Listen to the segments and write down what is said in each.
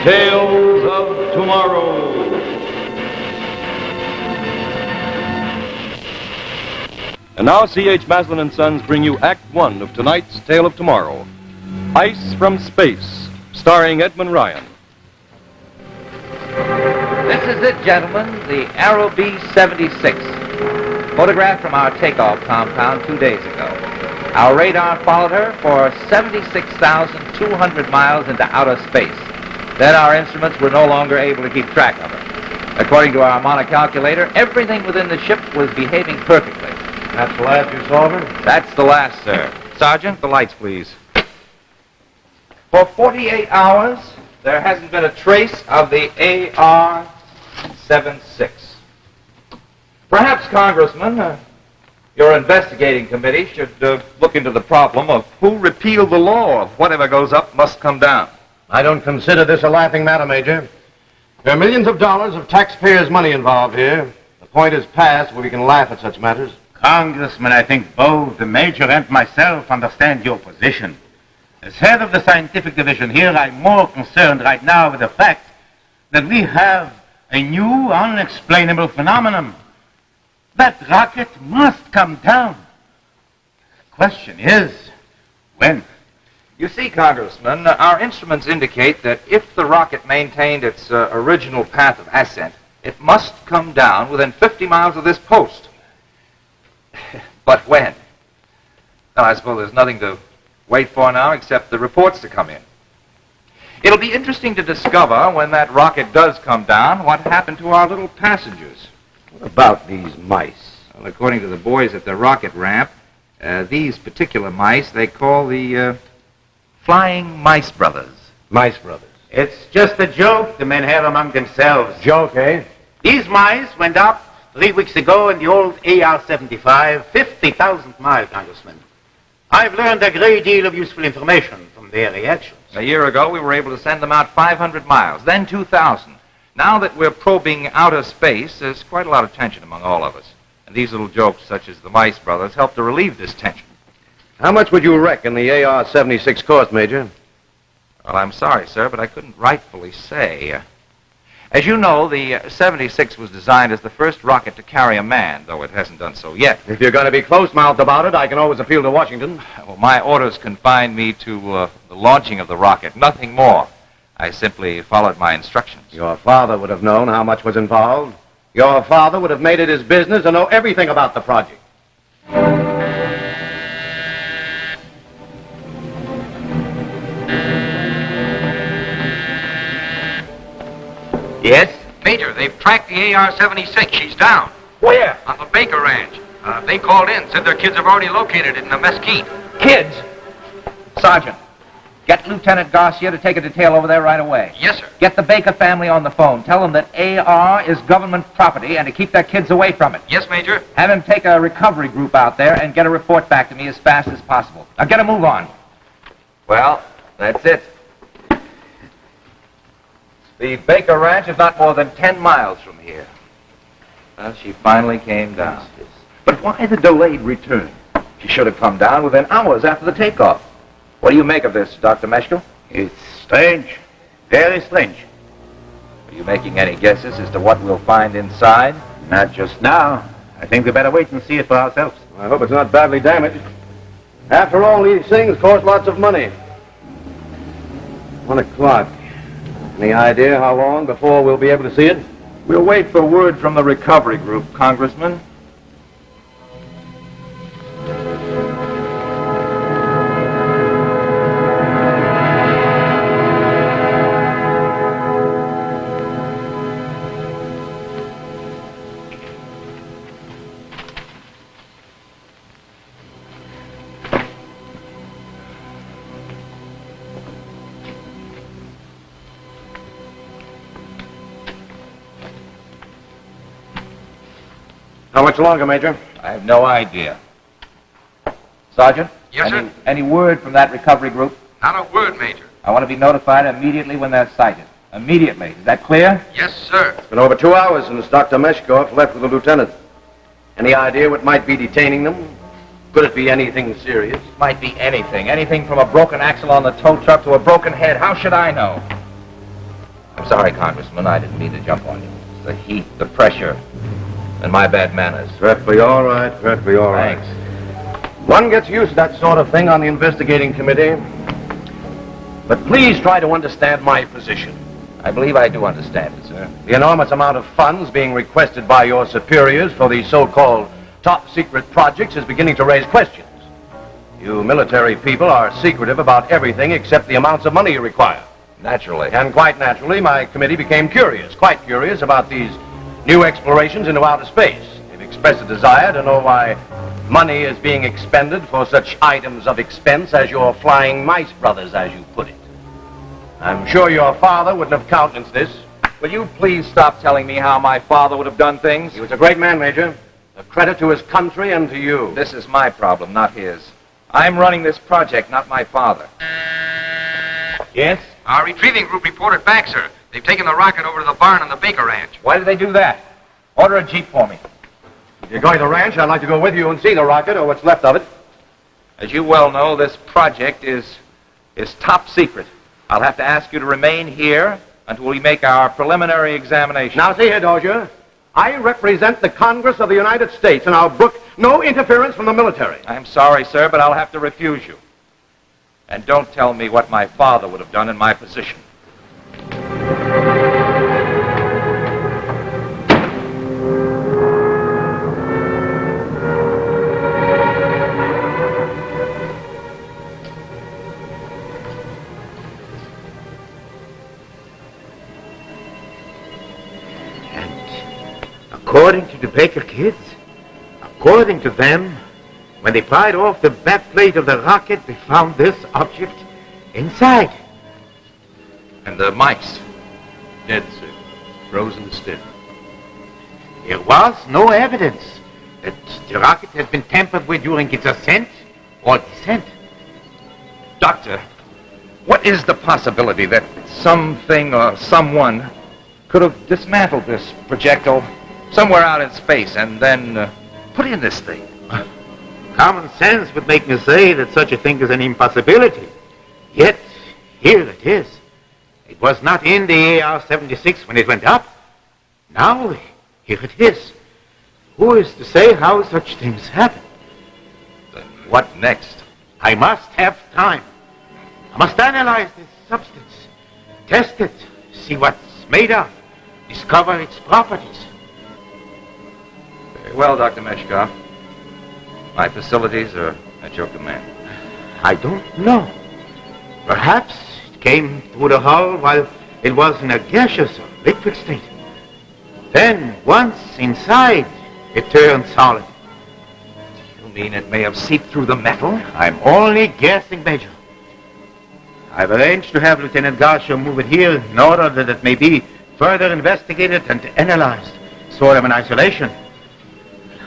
Tales of Tomorrow. And now C.H. Maslin and Sons bring you Act One of tonight's Tale of Tomorrow, Ice from Space, starring Edmund Ryan. This is it, gentlemen, the Arrow B-76, photographed from our takeoff compound 2 days ago. Our radar followed her for 76,200 miles into outer space. Then our instruments were no longer able to keep track of her. According to our monocalculator, everything within the ship was behaving perfectly. That's the last you saw of her? That's the last, sir. Sergeant, the lights, please. For 48 hours, there hasn't been a trace of the AR-76. Perhaps, Congressman, your investigating committee should look into the problem of who repealed the law of whatever goes up must come down. I don't consider this a laughing matter, Major. There are millions of dollars of taxpayers' money involved here. The point is past where we can laugh at such matters. Congressman, I think both the Major and myself understand your position. As head of the scientific division here, I'm more concerned right now with the fact that we have a new, unexplainable phenomenon. That rocket must come down. The question is, when? You see, Congressman, our instruments indicate that if the rocket maintained its original path of ascent, it must come down within 50 miles of this post. But when? Well, I suppose there's nothing to wait for now except the reports to come in. It'll be interesting to discover when that rocket does come down what happened to our little passengers. What about these mice? Well, according to the boys at the rocket ramp, these particular mice they call the Flying Mice Brothers. Mice brothers. It's just a joke the men have among themselves. Joke, eh? These mice went up 3 weeks ago in the old AR-75, 50,000 miles, Congressman. I've learned a great deal of useful information from their reactions. A year ago, we were able to send them out 500 miles, then 2,000. Now that we're probing outer space, there's quite a lot of tension among all of us. And these little jokes, such as the Mice Brothers, help to relieve this tension. How much would you reckon the AR-76 cost, Major? Well, I'm sorry, sir, but I couldn't rightfully say. As you know, the 76 was designed as the first rocket to carry a man, though it hasn't done so yet. If you're going to be close-mouthed about it, I can always appeal to Washington. Well, my orders confined me to the launching of the rocket, nothing more. I simply followed my instructions. Your father would have known how much was involved. Your father would have made it his business to know everything about the project. Yes? Major, they've tracked the AR-76. She's down. Where? On the Baker Ranch. They called in, said their kids have already located it in the mesquite. Kids? Sergeant, get Lieutenant Garcia to take a detail over there right away. Yes, sir. Get the Baker family on the phone. Tell them that AR is government property and to keep their kids away from it. Yes, Major. Have him take a recovery group out there and get a report back to me as fast as possible. Now get a move on. Well, that's it. The Baker Ranch is not more than 10 miles from here. Well, she finally came down. But why the delayed return? She should have come down within hours after the takeoff. What do you make of this, Dr. Meshkel? It's strange. Very strange. Are you making any guesses as to what we'll find inside? Not just now. I think we better wait and see it for ourselves. I hope it's not badly damaged. After all, these things cost lots of money. 1 o'clock. Any idea how long before we'll be able to see it? We'll wait for word from the recovery group, Congressman. How much longer, Major? I have no idea. Sergeant? Yes, sir? Any word from that recovery group? Not a word, Major. I want to be notified immediately when they're sighted. Immediately. Is that clear? Yes, sir. It's been over 2 hours since Dr. Meshkoff left with the lieutenant. Any idea what might be detaining them? Could it be anything serious? Might be anything. Anything from a broken axle on the tow truck to a broken head. How should I know? I'm sorry, Congressman. I didn't mean to jump on you. It's the heat, the pressure, and my bad manners. Perfectly all right, perfectly all right. Thanks. One gets used to that sort of thing on the investigating committee. But please try to understand my position. I believe I do understand it, sir. The enormous amount of funds being requested by your superiors for the so-called top-secret projects is beginning to raise questions. You military people are secretive about everything except the amounts of money you require. Naturally. And quite naturally, my committee became curious, quite curious about these new explorations into outer space. They've expressed a desire to know why money is being expended for such items of expense as your flying mice brothers, as you put it. I'm sure your father wouldn't have countenanced this. Will you please stop telling me how my father would have done things? He was a great man, Major. A credit to his country and to you. This is my problem, not his. I'm running this project, not my father. Yes? Our retrieving group reported back, sir. They've taken the rocket over to the barn on the Baker Ranch. Why did they do that? Order a jeep for me. If you're going to the ranch, I'd like to go with you and see the rocket or what's left of it. As you well know, this project is top secret. I'll have to ask you to remain here until we make our preliminary examination. Now, see here, Dozier. I represent the Congress of the United States, and I'll brook no interference from the military. I'm sorry, sir, but I'll have to refuse you. And don't tell me what my father would have done in my position. According to the Baker kids, according to them, when they pried off the backplate of the rocket, they found this object inside. And the mice? Dead, sir. Frozen stiff. There was no evidence that the rocket has been tampered with during its ascent or descent. Doctor, what is the possibility that something or someone could have dismantled this projectile somewhere out in space and then put in this thing? Common sense would make me say that such a thing is an impossibility. Yet, here it is. It was not in the AR-76 when it went up. Now, here it is. Who is to say how such things happen? Then what next? I must have time. I must analyze this substance, test it, see what it's made of, discover its properties. Very well, Dr. Meshkoff. My facilities are at your command. I don't know. Perhaps it came through the hull while it was in a gaseous or liquid state. Then, once inside, it turned solid. You mean it may have seeped through the metal? I'm only guessing, Major. I've arranged to have Lieutenant Garcia move it here in order that it may be further investigated and analyzed, sort of in isolation.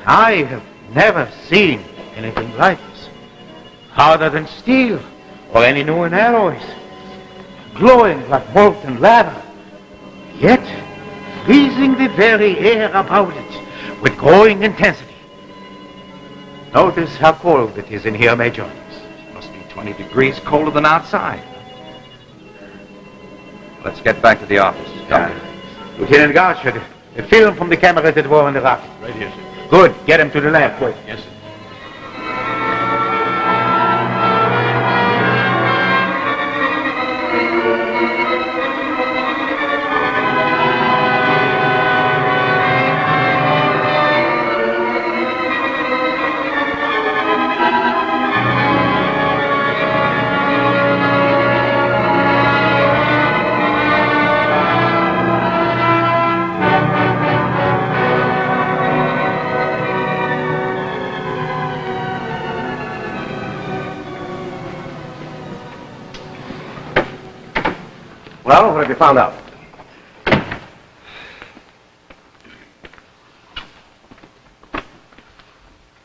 I have never seen anything like this, harder than steel or any known alloys, glowing like molten lava, yet freezing the very air about it with growing intensity. Notice how cold it is in here, Major. It must be 20 degrees colder than outside. Let's get back to the office. Lieutenant Garcia, the film from the camera that were on the rocket. Right here, sir. Good. Get him to the lab, quick. Yes, sir. Well, what have you found out?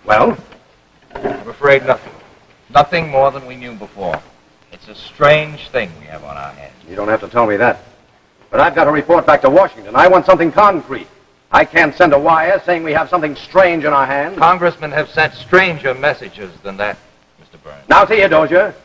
Well? I'm afraid nothing. Nothing more than we knew before. It's a strange thing we have on our hands. You don't have to tell me that. But I've got to report back to Washington. I want something concrete. I can't send a wire saying we have something strange in our hands. Congressmen have sent stranger messages than that, Mr. Burns. Now, see here, Dozier.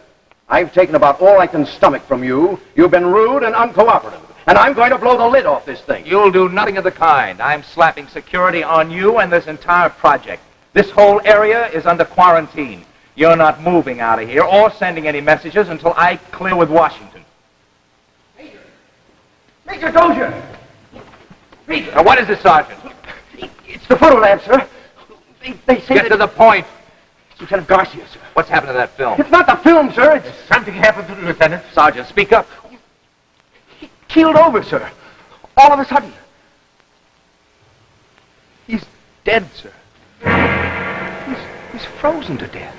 I've taken about all I can stomach from you. You've been rude and uncooperative. and I'm going to blow the lid off this thing. You'll do nothing of the kind. I'm slapping security on you and this entire project. This whole area is under quarantine. You're not moving out of here or sending any messages until I clear with Washington. Major Dozier! Major! Now, what is it, Sergeant? It's the photo lab, sir. They say Get to the point. It's Lieutenant Garcia, sir. What's happened to that film? It's not the film, sir. It's Something happened to the lieutenant. Sergeant, speak up. he keeled over, sir. All of a sudden. He's dead, sir. He's frozen to death.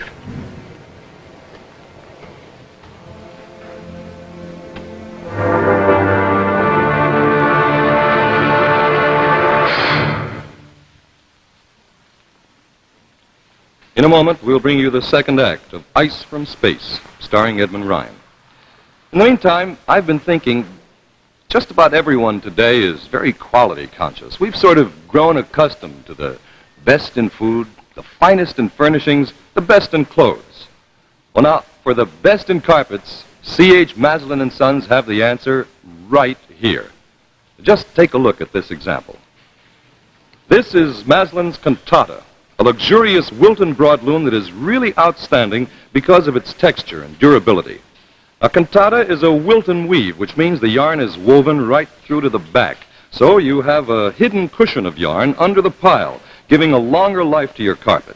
In a moment, we'll bring you the second act of Ice from Space, starring Edmund Ryan. In the meantime, I've been thinking just about everyone today is very quality conscious. We've sort of grown accustomed to the best in food, the finest in furnishings, the best in clothes. Well, now, for the best in carpets, C.H. Maslin and Sons have the answer right here. Just take a look at this example. This is Maslin's Cantata, a luxurious Wilton broadloom that is really outstanding because of its texture and durability. A cantata is a Wilton weave, which means the yarn is woven right through to the back. So you have a hidden cushion of yarn under the pile, giving a longer life to your carpet.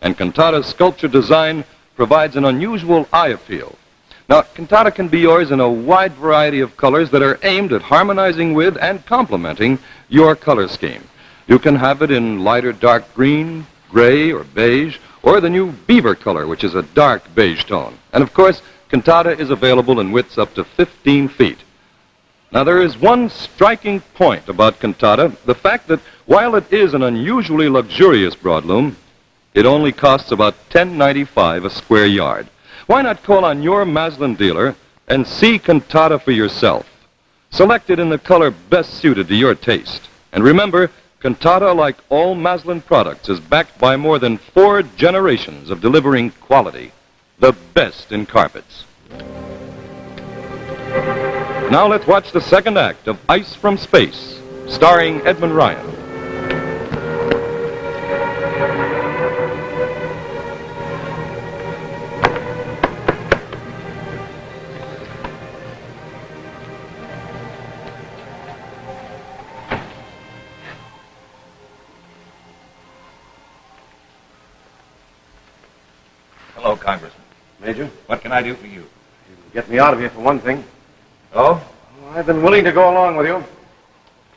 And cantata's sculpture design provides an unusual eye appeal. Now, cantata can be yours in a wide variety of colors that are aimed at harmonizing with and complementing your color scheme. You can have it in lighter dark green, gray, or beige, or the new beaver color, which is a dark beige tone. And of course, cantata is available in widths up to 15 feet. Now, there is one striking point about cantata, the fact that while it is an unusually luxurious broadloom, it only costs about $10.95 a square yard. Why not call on your Maslin dealer and see cantata for yourself? Select it in the color best suited to your taste. And remember, cantata, like all Maslin products, is backed by more than 4 generations of delivering quality, the best in carpets. Now let's watch the second act of Ice from Space, starring Edmund Ryan. Hello, Congressman. Major, What can I do for you? get me out of here for one thing. Oh? I've been willing to go along with you.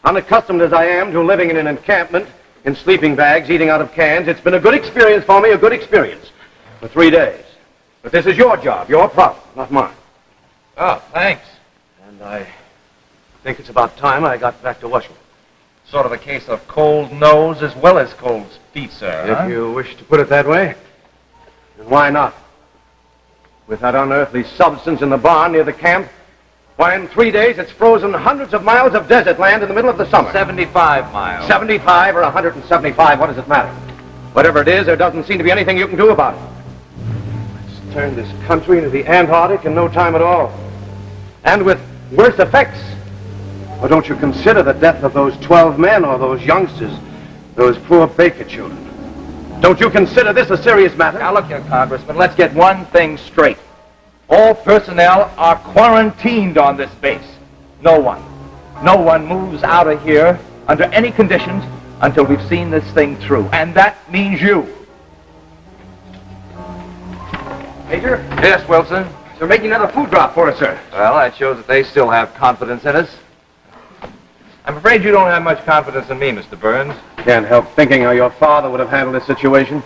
Unaccustomed as I am to living in an encampment, in sleeping bags, eating out of cans, it's been a good experience for me, a good experience. For 3 days. But this is your job, your problem, not mine. Oh, thanks. And I think it's about time I got back to Washington. Sort of a case of cold nose as well as cold feet, sir. If you wish to put it that way, then why not? With that unearthly substance in the barn near the camp, why, in 3 days it's frozen hundreds of miles of desert land in the middle of the summer. 75 miles. 75 or 175, what does it matter? Whatever it is, there doesn't seem to be anything you can do about it. Let's turn this country into the Antarctic in no time at all. And with worse effects. Or don't you consider the death of those 12 men or those youngsters, those poor Baker children? Don't you consider this a serious matter? Now, look here, Congressman, let's get one thing straight. All personnel are quarantined on this base. No one moves out of here under any conditions until we've seen this thing through. And that means you. Major, Yes, Wilson? they're making another food drop for us, sir. Well, that shows that they still have confidence in us. I'm afraid you don't have much confidence in me, Mr. Burns. Can't help thinking how your father would have handled this situation.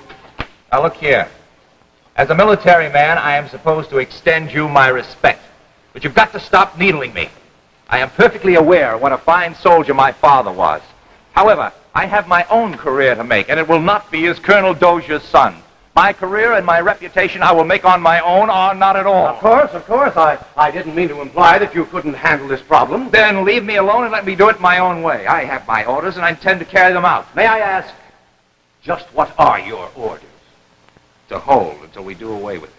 Now, look here. As a military man, I am supposed to extend you my respect. But you've got to stop needling me. I am perfectly aware what a fine soldier my father was. However, I have my own career to make, and it will not be as Colonel Dozier's son. My career and my reputation I will make on my own or not at all. Of course. I didn't mean to imply that you couldn't handle this problem. Then leave me alone and let me do it my own way. I have my orders, and I intend to carry them out. May I ask, just what are your orders? To hold until we do away with it.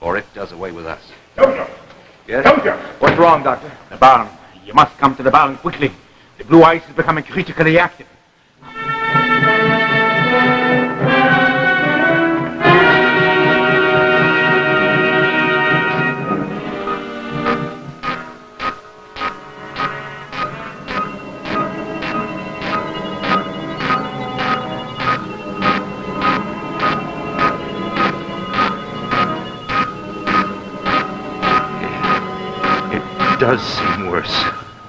Or it does away with us. Dozier! Yes? Dozier! What's wrong, Doctor? The barn. You must come to the barn quickly. The blue ice is becoming critically active. It does seem worse.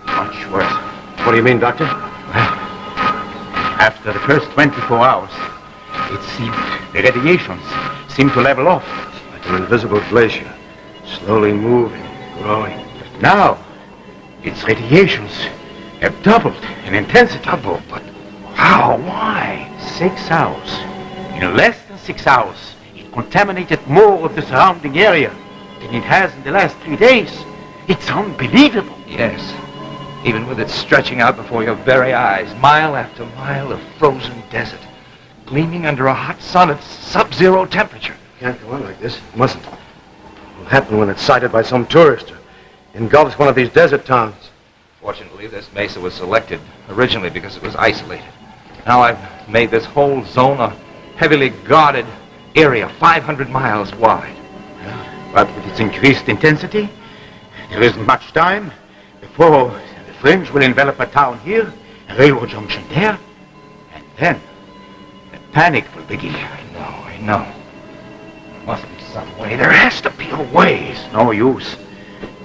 Much worse. What do you mean, Doctor? After the first 24 hours, it seemed the radiations seemed to level off. Like an invisible glacier, slowly moving, growing. But now, its radiations have doubled in intensity. Double, but how? Why? 6 hours. In less than 6 hours, it contaminated more of the surrounding area than it has in the last 3 days. It's unbelievable. Yes. Even with it stretching out before your very eyes, mile after mile of frozen desert, gleaming under a hot sun at sub-zero temperature. Can't go on like this. It mustn't. It'll happen when it's sighted by some tourist or engulfs one of these desert towns. Fortunately, this mesa was selected originally because it was isolated. Now I've made this whole zone a heavily guarded area, 500 miles wide. But with its increased intensity, there isn't much time before the fringe will envelop a town here, a railroad junction there, and then the panic will begin. I know. There must be some way. There has to be a way. It's no use.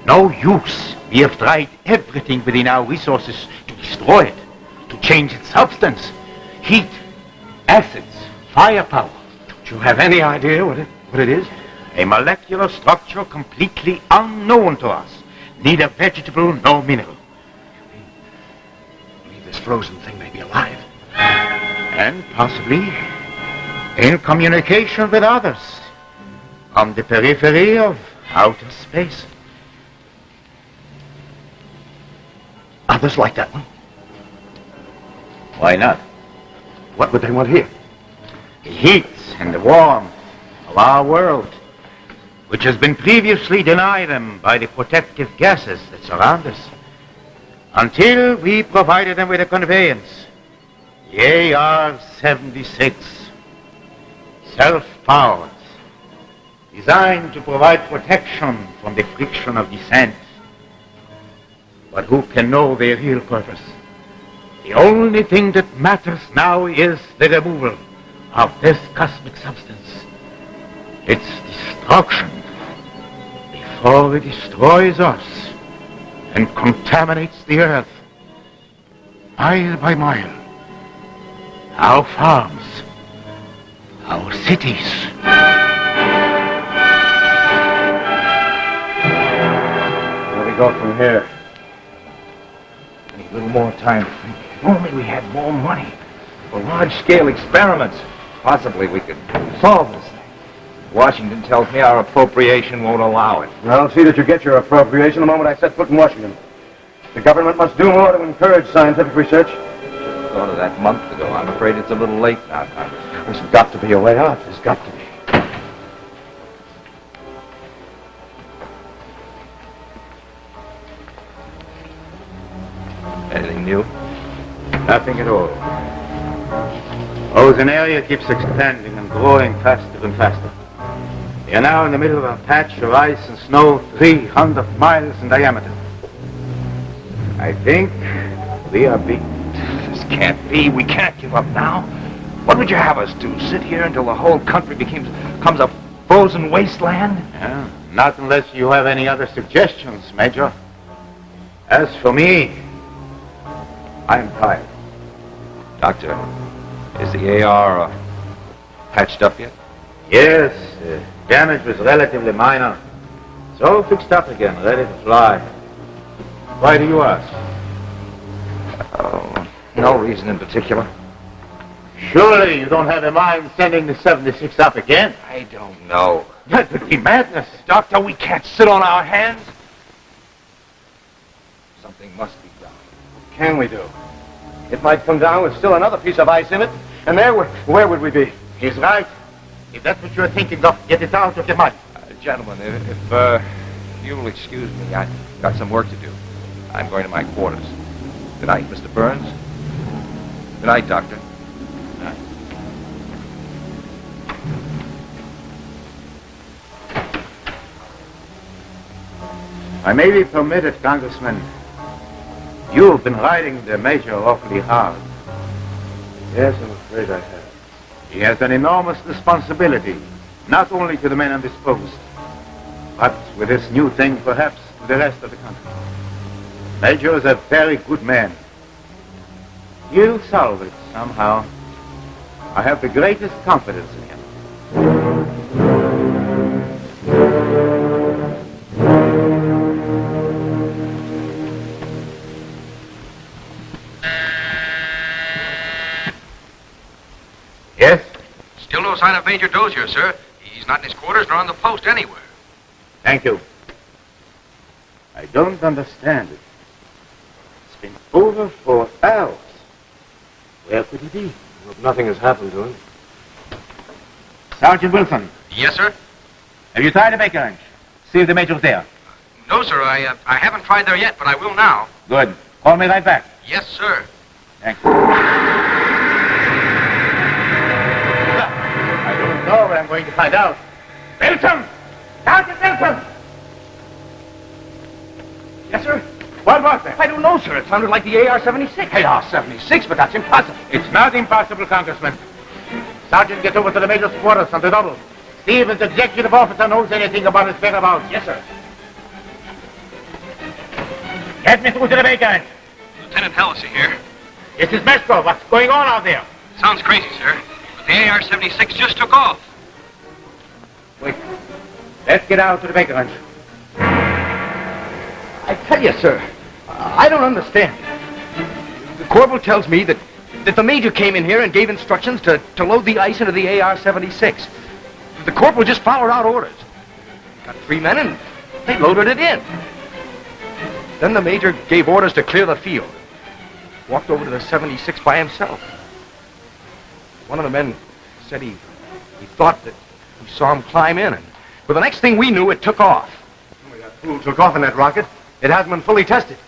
No use. We have tried everything within our resources to destroy it, to change its substance, heat, acids, firepower. Don't you have any idea what it is? A molecular structure completely unknown to us. Neither vegetable nor mineral. You mean this frozen thing may be alive? And possibly in communication with others on the periphery of outer space. Others like that one? Why not? What would they want here? The heat and the warmth of our world, which has been previously denied them by the protective gases that surround us, until we provided them with a conveyance, the AR-76, self-powered, designed to provide protection from the friction of descent. But who can know their real purpose? The only thing that matters now is the removal of this cosmic substance, its destruction, before it destroys us and contaminates the earth, mile by mile, our farms, our cities. Where do we go from here? We need a little more time to think. If only we had more money for large-scale experiments. Possibly we could solve this thing. Washington tells me our appropriation won't allow it. Well, see that you get your appropriation the moment I set foot in Washington. The government must do more to encourage scientific research. Thought of that months ago. I'm afraid it's a little late now, Congressman. There's got to be a way out. There's got to be. Anything new? Nothing at all. Ozone area keeps expanding and growing faster and faster. We are now in the middle of a patch of ice and snow 300 miles in diameter. I think we are beaten. This can't be. We can't give up now. What would you have us do? Sit here until the whole country becomes a frozen wasteland? Yeah, not unless you have any other suggestions, Major. As for me, I'm tired. Doctor, is the AR patched up yet? Yes, damage was relatively minor. It's all fixed up again, ready to fly. Why do you ask? Oh, no reason in particular. Surely you don't have in mind sending the 76 up again? I don't know. That would be madness. Doctor, we can't sit on our hands. Something must be done. What can we do? It might come down with still another piece of ice in it, and there, where would we be? He's right. If that's what you're thinking of, get it out of your mind. Gentlemen, if you'll excuse me, I've got some work to do. I'm going to my quarters. Good night, Mr. Burns. Good night, Doctor. Good night. I may be permitted, Congressman. You've been riding the Major awfully hard. Yes, I'm afraid I have. He has an enormous responsibility, not only to the men on this post, but with this new thing, perhaps, to the rest of the country. Major is a very good man. He'll solve it somehow. I have the greatest confidence in him. Yes? Still no sign of Major Dozier, sir. He's not in his quarters nor on the post anywhere. Thank you. I don't understand it. It's been over 4 hours. Where could he be? Hope nothing has happened to him. Sergeant Wilson, Yes, sir? have you tried the baker ranch? See if the Major's there. No, sir. I haven't tried there yet, but I will now. Good. Call me right back. Yes, sir. Thank you. I don't know, but I'm going to find out. Wilson! Sergeant Wilson! Yes, sir? What was that? I don't know, sir. It sounded like the AR-76. AR-76, but that's impossible. It's not impossible, Congressman. Sergeant, get over to the Major's quarters on the double. See if his executive officer knows anything about his whereabouts. Yes, sir. Get me through to the baker ranch. Lieutenant Halsey here. This is Mesco. What's going on out there? Sounds crazy, sir. But the AR-76 just took off. Wait. Let's get out to the baker ranch. I tell you, sir, I don't understand. The corporal tells me that the major came in here and gave instructions to load the ice into the AR-76. The corporal just followed out orders. Got 3 men and they loaded it in. Then the major gave orders to clear the field. Walked over to the 76 by himself. One of the men said he thought that he saw him climb in, and well, the next thing we knew, it took off. That fool took off in that rocket. It hasn't been fully tested.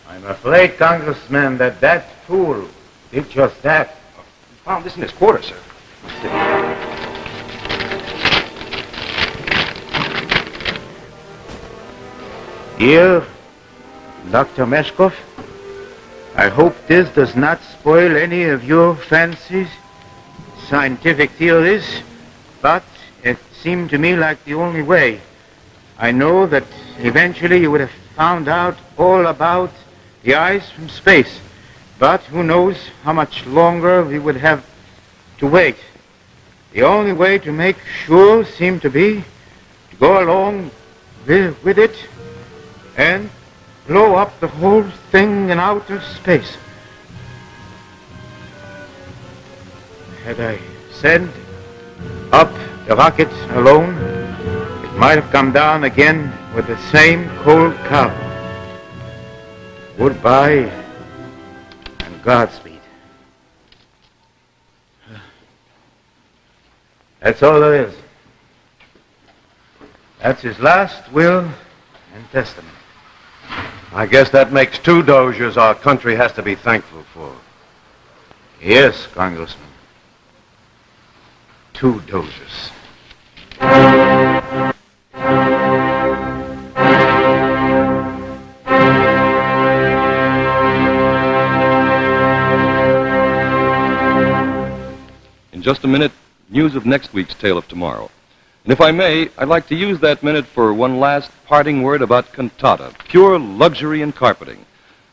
I'm afraid, Congressman, that fool did just that. We found this in his quarters, sir. Here, Dr. Meshkov, I hope this does not spoil any of your fancies, scientific theories, but it seemed to me like the only way. I know that eventually you would have found out all about the ice from space, but who knows how much longer we would have to wait. The only way to make sure seemed to be to go along with it and blow up the whole thing in outer space. Had I sent up the rocket alone, it might have come down again with the same cold cow. Goodbye and Godspeed. That's all there is. That's his last will and testament. I guess that makes 2 Doziers our country has to be thankful for. Yes, Congressman. 2 Doziers. In just a minute, news of next week's Tale of Tomorrow. And if I may, I'd like to use that minute for one last parting word about cantata, pure luxury in carpeting.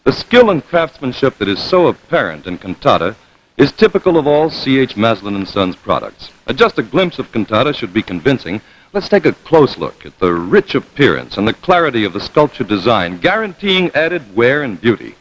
The skill and craftsmanship that is so apparent in cantata is typical of all C.H. Maslin & Sons products. Just a glimpse of cantata should be convincing. Let's take a close look at the rich appearance and the clarity of the sculpture design, guaranteeing added wear and beauty.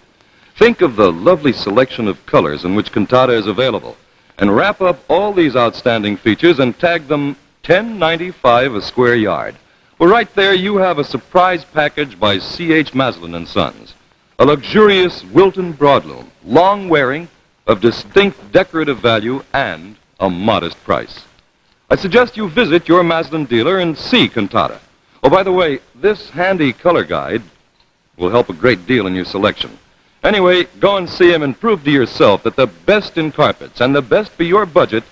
Think of the lovely selection of colors in which cantata is available, and wrap up all these outstanding features and tag them $10.95 a square yard. Well, right there you have a surprise package by C.H. Maslin & Sons. A luxurious Wilton broadloom, long-wearing, of distinct decorative value, and a modest price. I suggest you visit your Maslin dealer and see cantata. Oh, by the way, this handy color guide will help a great deal in your selection. Anyway, go and see him and prove to yourself that the best in carpets and the best for your budget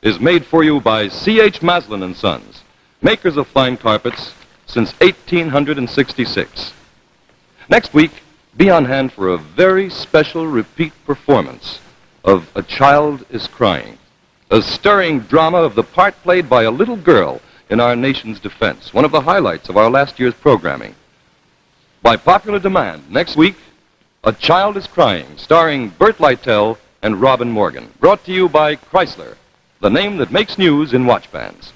is made for you by C.H. Maslin & Sons, makers of fine carpets since 1866. Next week, be on hand for a very special repeat performance of A Child is Crying, a stirring drama of the part played by a little girl in our nation's defense, one of the highlights of our last year's programming. By popular demand, next week, A Child is Crying, starring Burt Lytell and Robin Morgan, brought to you by Chrysler, the name that makes news in watch bands.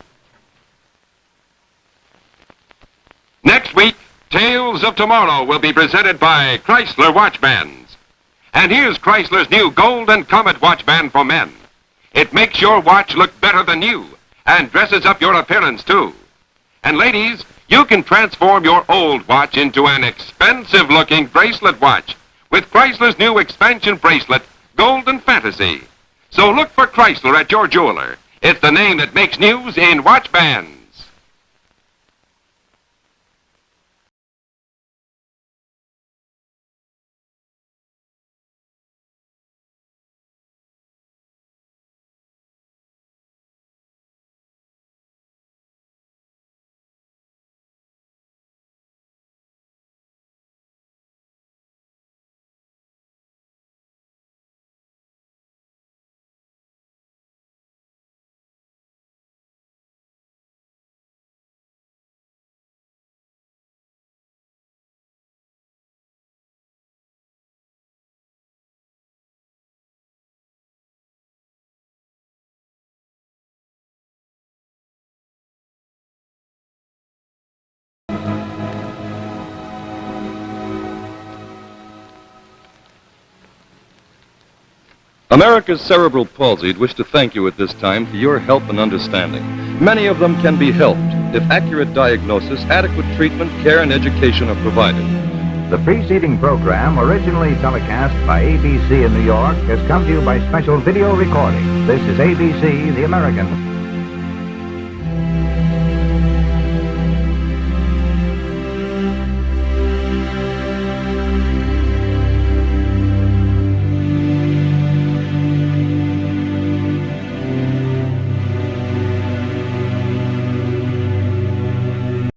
Next week, Tales of Tomorrow will be presented by Chrysler Watch Bands. And here's Chrysler's new Gold and Comet watch band for men. It makes your watch look better than new and dresses up your appearance, too. And ladies, you can transform your old watch into an expensive-looking bracelet watch with Chrysler's new expansion bracelet, Golden Fantasy. So look for Chrysler at your jeweler. It's the name that makes news in watch bands. America's cerebral palsied wish to thank you at this time for your help and understanding. Many of them can be helped if accurate diagnosis, adequate treatment, care, and education are provided. The preceding program, originally telecast by ABC in New York, has come to you by special video recording. This is ABC, the American